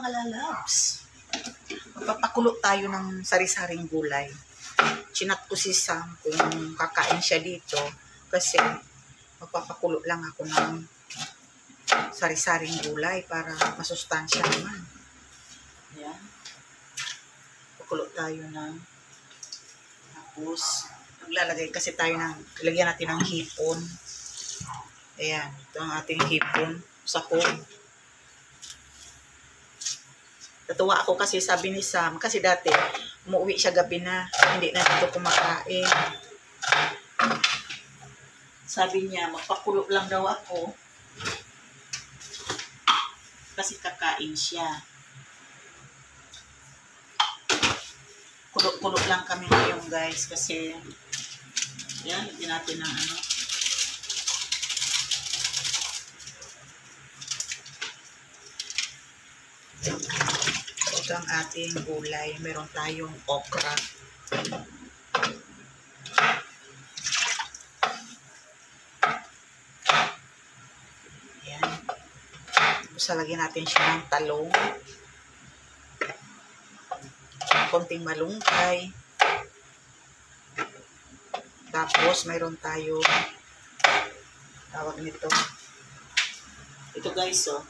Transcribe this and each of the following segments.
mga lalabs. Magpapakulo tayo ng sari-saring gulay. Chinat ko si Sam kung kakain siya dito kasi magpapakulo lang ako ng sari-saring gulay para masustansya naman. Ayan. Pakulo tayo ng tapos maglalagay kasi tayo ng, lagyan natin ng hipon. Ayan, ito ang ating hipon sa home. Natuwa ako kasi sabi ni Sam, kasi dati umuwi siya gabi na, hindi na dito kumakain. Sabi niya, magpakulo lang daw ako kasi kakain siya. Kulo-kulo lang kami ngayon guys kasi yan, lagyan natin ng ano. Ito ang ating gulay. Meron tayong okra. Ayan. Tapos lagyan natin siya ng talong. Konting malunggay. Tapos mayroon tayong tawag nito. Ito guys, oh.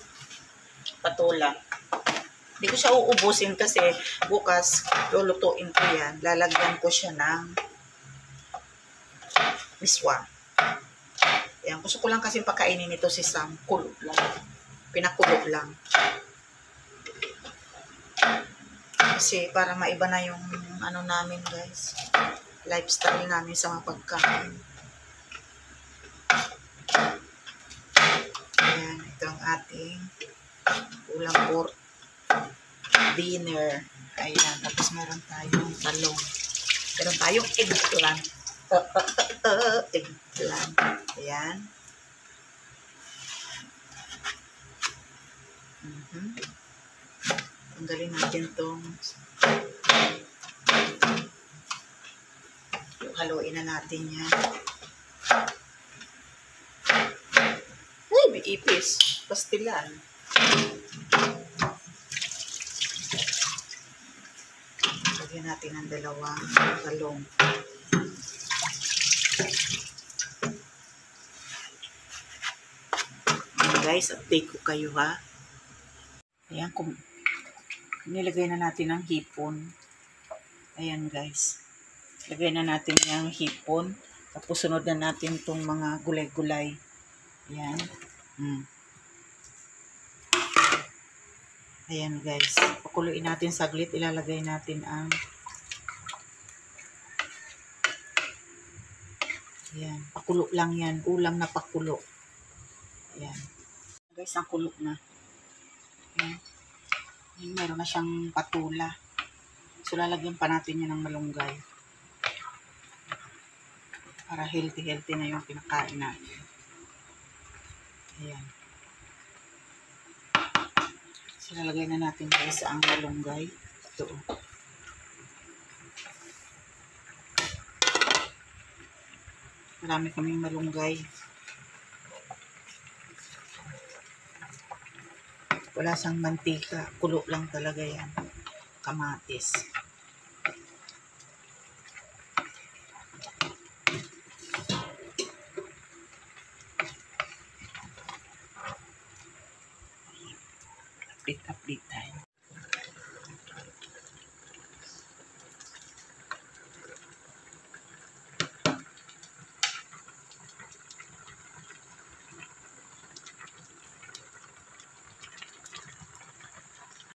Patola. Hindi ko siya uubusin kasi bukas lulutuin ko yan. Lalagyan ko siya ng miswa. Yan. Gusto ko lang kasi pakainin ito si Sam. Kulo lang. Pinakulo lang. Kasi para maiba na yung ano namin guys. Lifestyle namin sa mga pagkain. Ayan. Ito ang ating ulam pork dinner. Ayan. Tapos meron tayong talong. Meron tayong eggplant. Eggplant. Ayan. Tanggalin natin itong haluin na natin yan. Uy, may ipis. Pastilan. Lagyan natin ang dalawang talong. Ayan guys, update ko kayo ha. Ayan, nilagay na natin ang hipon. Ayan guys. Lagay na natin yung hipon. Tapos sunod na natin itong mga gulay-gulay. Ayan. Ayan guys. Pakuluin natin saglit. Ilalagay natin ang ayan. Pakulo lang yan. Ulam na pakulo. Ayan. Guys, ang kulo na. Ayan. Meron na siyang patula. So, lalagyan pa natin yan ng malunggay. Para healthy na yung pinakain natin. Ayan. So, lalagay na natin guys ang malunggay. Ito. Marami kaming malunggay. Wala sang mantika. Kulo lang talaga yan. Kamatis. Update tayo.